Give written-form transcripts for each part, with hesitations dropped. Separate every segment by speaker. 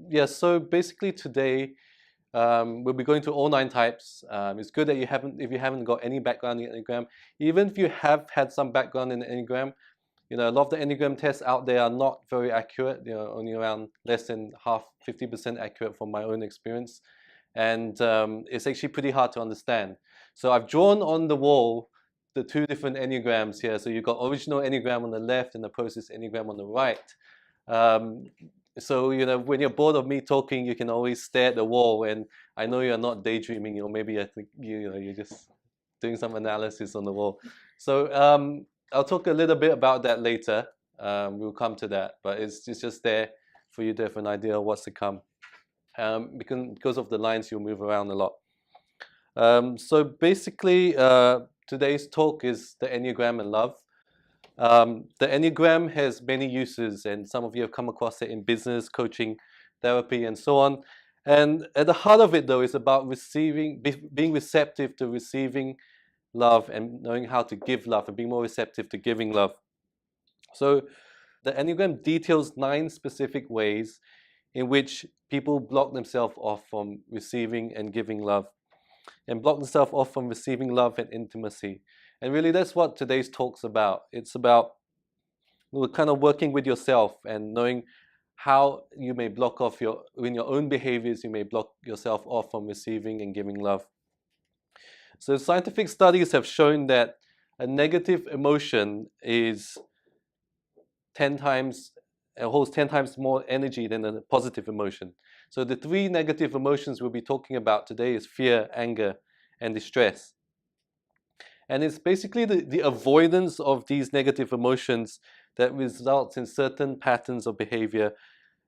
Speaker 1: Yeah, so basically today we'll be going through all 9 types. It's good that if you haven't got any background in Enneagram, even if you have had some background in the Enneagram, a lot of the Enneagram tests out there are not very accurate. Only around less than 50% accurate from my own experience, and it's actually pretty hard to understand. So I've drawn on the wall the 2 different Enneagrams here. So you've got original Enneagram on the left and the process Enneagram on the right. Um, so when you're bored of me talking, you can always stare at the wall, and I know you're not daydreaming, or maybe I think you're just doing some analysis on the wall. So I'll talk a little bit about that later. We'll come to that, but it's just there for you to have an idea of what's to come. Because of the lines, you'll move around a lot. So basically, today's talk is the Enneagram and love. The Enneagram has many uses, and some of you have come across it in business, coaching, therapy, and so on. And at the heart of it, though, is about being receptive to receiving love and knowing how to give love and being more receptive to giving love. So the Enneagram details 9 specific ways in which people block themselves off from receiving and giving love, and block themselves off from receiving love and intimacy. And really, that's what today's talk's about. It's about kind of working with yourself and knowing how you may block off in your own behaviors, you may block yourself off from receiving and giving love. So scientific studies have shown that a negative emotion is 10 times, it holds 10 times more energy than a positive emotion. So the 3 negative emotions we'll be talking about today is fear, anger, and distress. And it's basically the avoidance of these negative emotions that results in certain patterns of behavior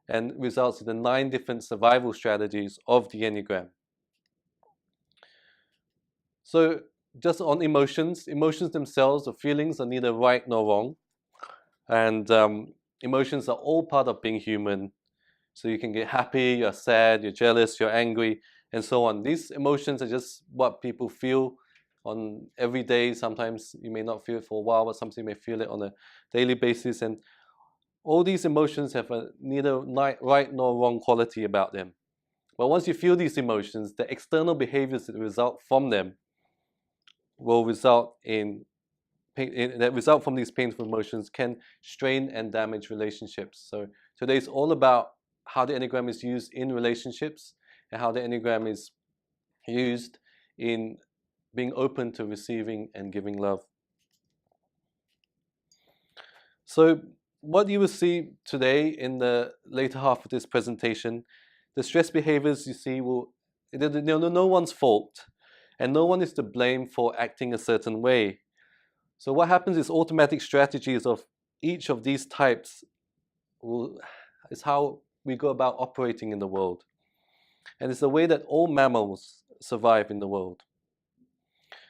Speaker 1: and results in the 9 different survival strategies of the Enneagram. So just on emotions themselves or feelings are neither right nor wrong. And emotions are all part of being human. So you can get happy, you're sad, you're jealous, you're angry, and so on. These emotions are just what people feel on every day. Sometimes you may not feel it for a while, but sometimes you may feel it on a daily basis. And all these emotions have neither right nor wrong quality about them. But once you feel these emotions, the external behaviors that result from them will result that result from these painful emotions can strain and damage relationships. So today is all about how the Enneagram is used in relationships and how the Enneagram is used in being open to receiving and giving love. So what you will see today in the later half of this presentation, the stress behaviors you see they're no one's fault, and no one is to blame for acting a certain way. So what happens is automatic strategies of each of these types is how we go about operating in the world. And it's the way that all mammals survive in the world.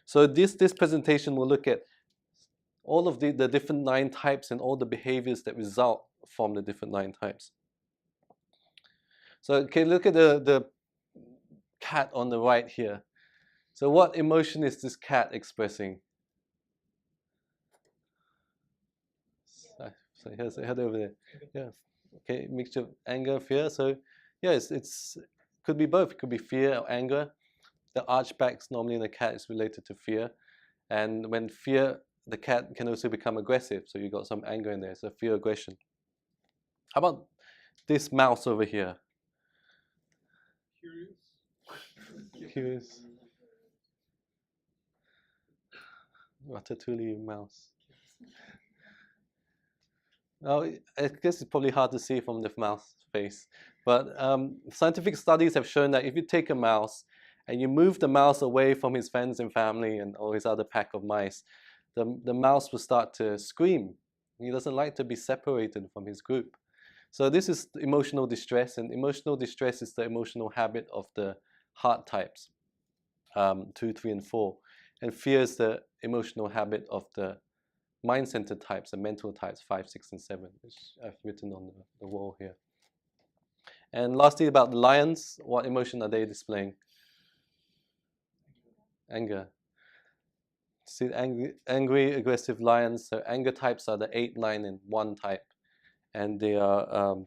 Speaker 1: So this presentation will look at all of the different 9 types and all the behaviors that result from the different 9 types. So okay, look at the cat on the right here. So what emotion is this cat expressing? So head over there. Yeah. Okay, mixture of anger, fear. So yeah, it's could be both. It could be fear or anger. The archbacks normally in the cat is related to fear, and when fear, the cat can also become aggressive. So you got some anger in there. So fear, aggression. How about this mouse over here? Curious. Ratatouille mouse. Now, I guess it's probably hard to see from the mouse face, but scientific studies have shown that if you take a mouse and you move the mouse away from his friends and family and all his other pack of mice, the mouse will start to scream. He doesn't like to be separated from his group. So this is emotional distress, and emotional distress is the emotional habit of the heart types, 2, 3, and 4. And fear is the emotional habit of the mind-centered types, the mental types, 5, 6, and 7, which I've written on the wall here. And lastly, about the lions, what emotion are they displaying? Anger. See, angry, aggressive lions. So anger types are the 8, 9, and 1 type, and they are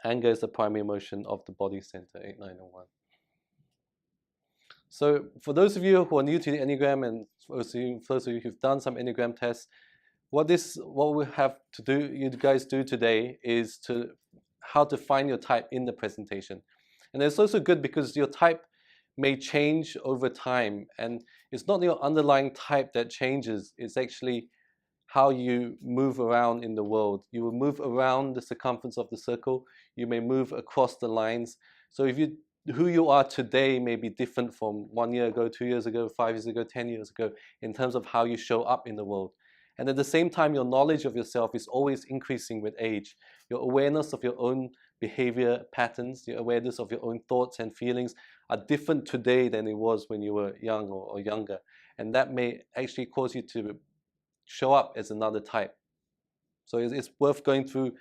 Speaker 1: Anger is the primary emotion of the body center, 8, 9, and 1. So for those of you who are new to the Enneagram, and for those of you who've done some Enneagram tests, what we have to do, you guys do today, is how to find your type in the presentation. And it's also good because your type may change over time, and it's not your underlying type that changes, it's actually how you move around in the world. You will move around the circumference of the circle, you may move across the lines. So who you are today may be different from 1 year ago, 2 years ago, 5 years ago, 10 years ago, in terms of how you show up in the world. And at the same time, your knowledge of yourself is always increasing with age. Your awareness of your own behavior patterns, your awareness of your own thoughts and feelings are different today than it was when you were young or younger. And that may actually cause you to show up as another type. So it's worth going through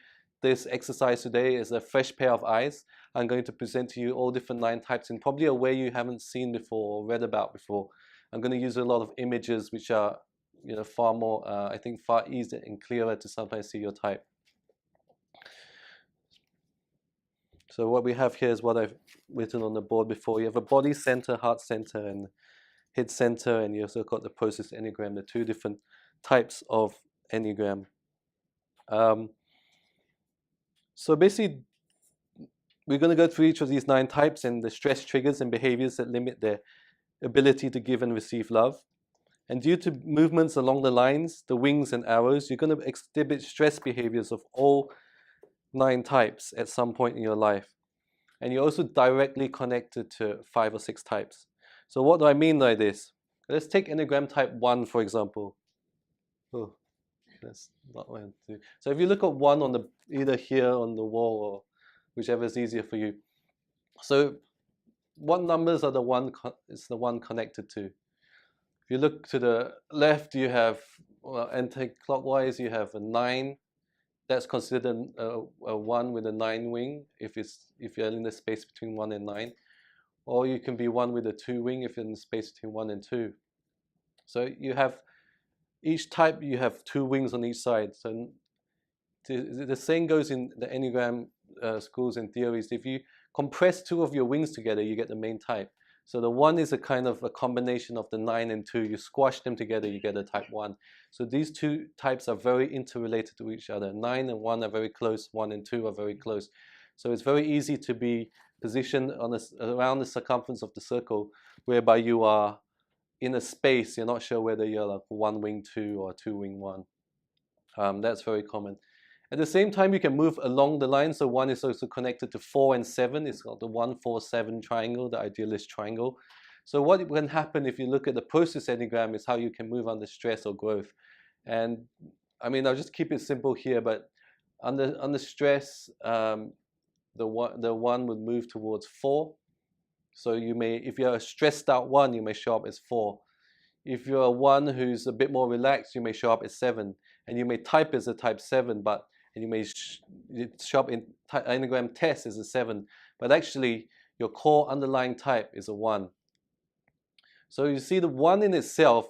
Speaker 1: this exercise today as a fresh pair of eyes. I'm going to present to you all different 9 types in probably a way you haven't seen before or read about before. I'm going to use a lot of images which are far more, I think far easier and clearer to sometimes see your type. So what we have here is what I've written on the board before. You have a body center, heart center, and head center, and you also got the process Enneagram, the 2 different types of Enneagram. So basically, we're going to go through each of these 9 types and the stress triggers and behaviors that limit their ability to give and receive love. And due to movements along the lines, the wings and arrows, you're going to exhibit stress behaviors of all 9 types at some point in your life. And you're also directly connected to 5 or 6 types. So what do I mean by this? Let's take Enneagram type 1, for example. Oh, that's not what I want to do. So if you look at 1 on either here on the wall or whichever is easier for you. So what numbers are the one connected to? If you look to the left, you have, anti-clockwise, you have a 9. That's considered a 1 with a 9 wing if you're in the space between 1 and 9. Or you can be 1 with a 2 wing if you're in the space between 1 and 2. So you have, each type you have 2 wings on each side. So the saying goes in the Enneagram schools and theories, if you compress 2 of your wings together, you get the main type. So the 1 is a kind of a combination of the 9 and 2. You squash them together, you get a type 1. So these 2 types are very interrelated to each other. 9 and 1 are very close, 1 and 2 are very close. So it's very easy to be positioned around the circumference of the circle, whereby you are in a space, you're not sure whether you're like 1 wing 2 or 2 wing 1. That's very common. At the same time, you can move along the line. So 1 is also connected to 4 and 7. It's called the 1, 4, 7 triangle, the idealist triangle. So what can happen if you look at the process Enneagram is how you can move under stress or growth. And I mean, I'll just keep it simple here, but under stress, the 1 would move towards 4. So if you're a stressed out 1, you may show up as 4. If you're a 1 who's a bit more relaxed, you may show up as 7. And you may type as a type 7, and you may show up in Enneagram test as a 7, but actually your core underlying type is a 1. So you see the 1 in itself,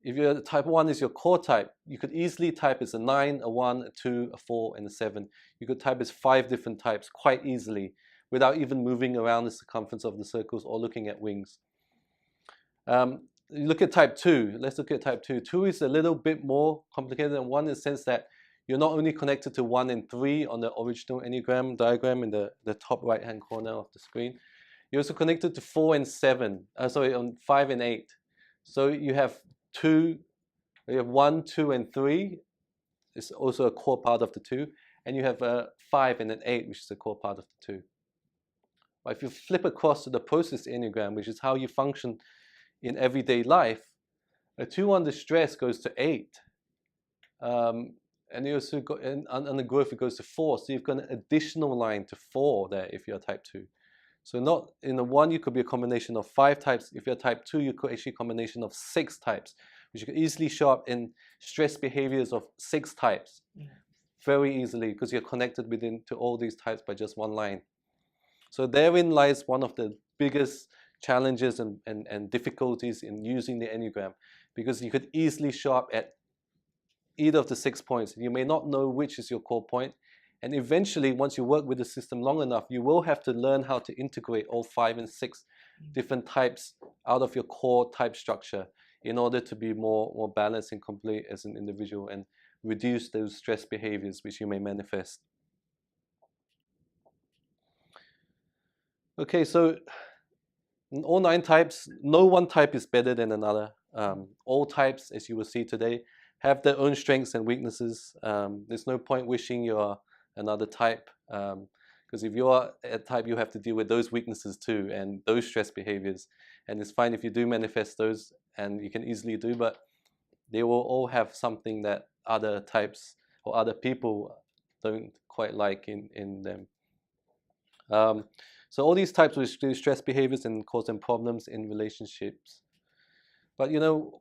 Speaker 1: if your type 1 is your core type, you could easily type as a 9, a 1, a 2, a 4, and a 7. You could type as 5 different types quite easily without even moving around the circumference of the circles or looking at wings. You look at type 2. Let's look at type 2. 2 is a little bit more complicated than 1 in the sense that you're not only connected to 1 and 3 on the original Enneagram diagram in the top right-hand corner of the screen. You're also connected to 4 and 7. On 5 and 8. So you have 1, 2, and 3. It's also a core part of the 2. And you have a 5 and an 8, which is a core part of the 2. But if you flip across to the process Enneagram, which is how you function in everyday life, a 2 under stress goes to 8. And you also got under growth, it goes to 4. So you've got an additional line to 4 there if you're type 2. So not in the 1, you could be a combination of 5 types. If you're type 2, you could actually a combination of 6 types, which you could easily show up in stress behaviors of 6 types very easily because you're connected to all these types by just 1 line. So therein lies one of the biggest challenges and difficulties in using the Enneagram, because you could easily show up at either of the 6 points. You may not know which is your core point, And eventually, once you work with the system long enough, you will have to learn how to integrate all 5 and 6 different types out of your core type structure in order to be more balanced and complete as an individual and reduce those stress behaviors which you may manifest. Okay, so in all 9 types, no one type is better than another. All types, as you will see today, have their own strengths and weaknesses. There's no point wishing you're another type, because if you're a type, you have to deal with those weaknesses too and those stress behaviors. And it's fine if you do manifest those, and you can easily do, but they will all have something that other types or other people don't quite like in them. So all these types will do stress behaviors and cause them problems in relationships. But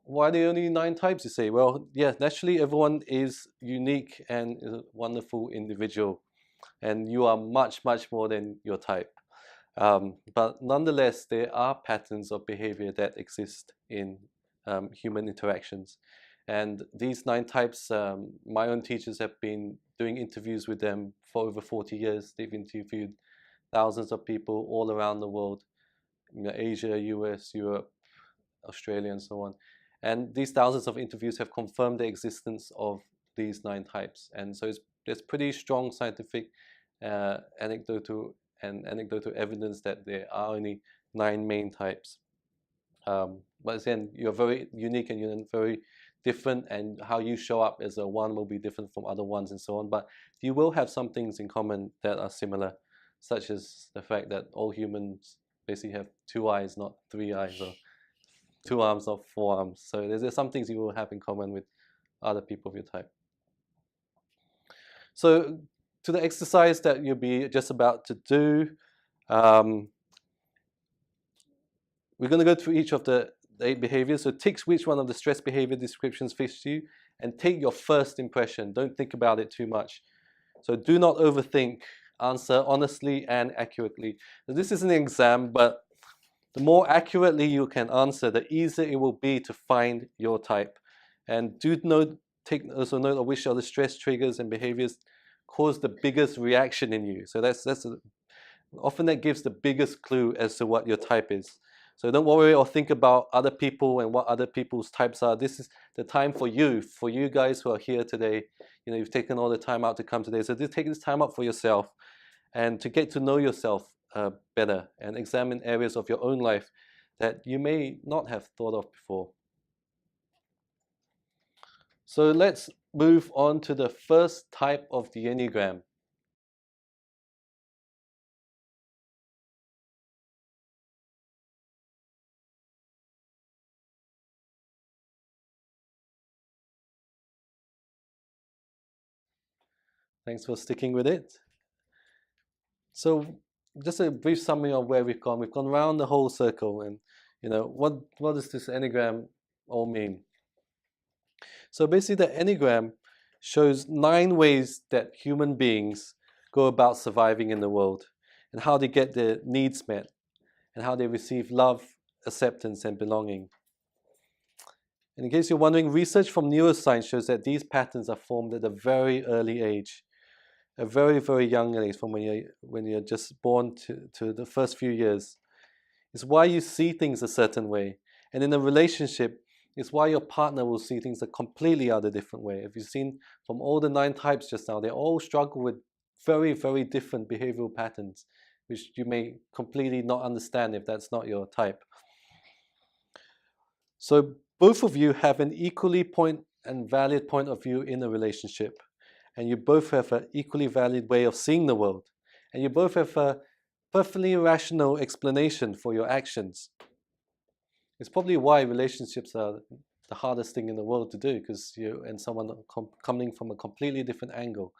Speaker 1: why are there only 9 types, you say? Well, yeah, naturally everyone is unique and is a wonderful individual. And you are much, much more than your type. But nonetheless, there are patterns of behavior that exist in human interactions. And these 9 types, my own teachers have been doing interviews with them for over 40 years. They've interviewed thousands of people all around the world, Asia, US, Europe, Australia, and so on. And these thousands of interviews have confirmed the existence of these 9 types. And so there's pretty strong scientific anecdotal evidence that there are only 9 main types. But again, you're very unique and you're very different, and how you show up as a 1 will be different from other 1s and so on. But you will have some things in common that are similar, such as the fact that all humans basically have 2 eyes, not 3 eyes, or 2 arms, not 4 arms. So there's some things you will have in common with other people of your type. So to the exercise that you'll be just about to do, we're going to go through each of the 8 behaviors. So tick which one of the stress behavior descriptions fits you, and take your first impression. Don't think about it too much. So do not overthink. Answer honestly and accurately. So this is an exam, but the more accurately you can answer, the easier it will be to find your type. And take also note of which are the stress triggers and behaviors cause the biggest reaction in you. So often that gives the biggest clue as to what your type is. So don't worry or think about other people and what other people's types are. This is the time for you guys who are here today. You've taken all the time out to come today. So take this time out for yourself and to get to know yourself better and examine areas of your own life that you may not have thought of before. So let's move on to the first type of the Enneagram. Thanks for sticking with it. So just a brief summary of where we've gone. We've gone around the whole circle, and what does this Enneagram all mean? So basically the Enneagram shows 9 ways that human beings go about surviving in the world, and how they get their needs met, and how they receive love, acceptance, and belonging. And in case you're wondering, research from neuroscience shows that these patterns are formed at a very early age, a very, very young age, from when you're just born to the first few years. It's why you see things a certain way. And in a relationship, it's why your partner will see things a completely other different way. If you've seen from all the 9 types just now, they all struggle with very, very different behavioral patterns, which you may completely not understand if that's not your type. So both of you have an equally valid point of view in a relationship. And you both have an equally valid way of seeing the world. And you both have a perfectly rational explanation for your actions. It's probably why relationships are the hardest thing in the world to do, because you and someone coming from a completely different angle,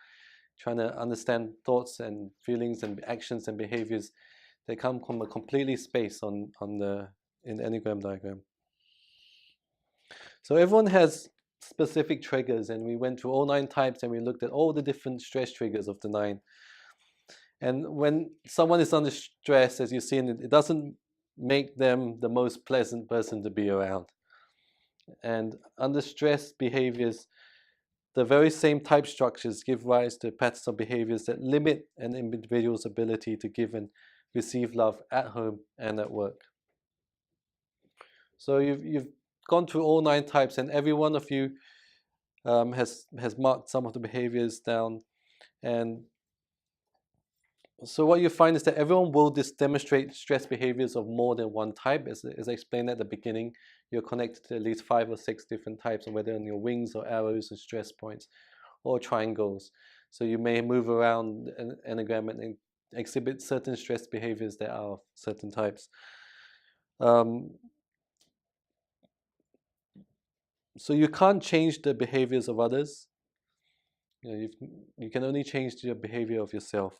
Speaker 1: trying to understand thoughts and feelings and actions and behaviors, they come from a completely space in the Enneagram diagram. So everyone has specific triggers, and we went through all 9 types and we looked at all the different stress triggers of the 9. And when someone is under stress, as you've seen, it doesn't make them the most pleasant person to be around. And under stress behaviors the very same type structures give rise to patterns of behaviors that limit an individual's ability to give and receive love at home and at work. So you've gone through all 9 types, and every one of you has marked some of the behaviors down. And so what you find is that everyone will demonstrate stress behaviors of more than one type. As I explained at the beginning, you're connected to at least 5 or 6 different types, whether on your wings or arrows or stress points or triangles. So you may move around an enneagram and exhibit certain stress behaviors that are of certain types. So you can't change the behaviors of others. You can only change the behavior of yourself.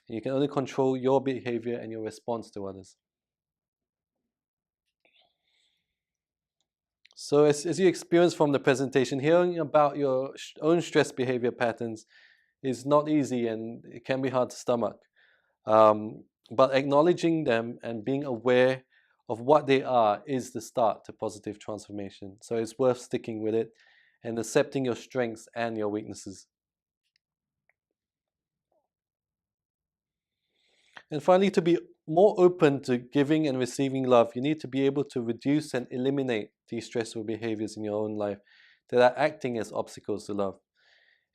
Speaker 1: You can only control your behavior and your response to others. So as you experience from the presentation, hearing about your own stress behavior patterns is not easy, and it can be hard to stomach. But acknowledging them and being aware of what they are is the start to positive transformation. So it's worth sticking with it and accepting your strengths and your weaknesses. And finally, to be more open to giving and receiving love, you need to be able to reduce and eliminate these stressful behaviors in your own life that are acting as obstacles to love.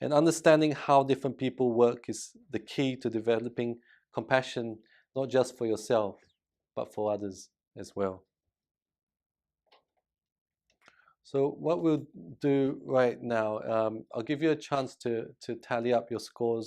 Speaker 1: And understanding how different people work is the key to developing compassion, not just for yourself, but for others as well. So what we'll do right now, I'll give you a chance to tally up your scores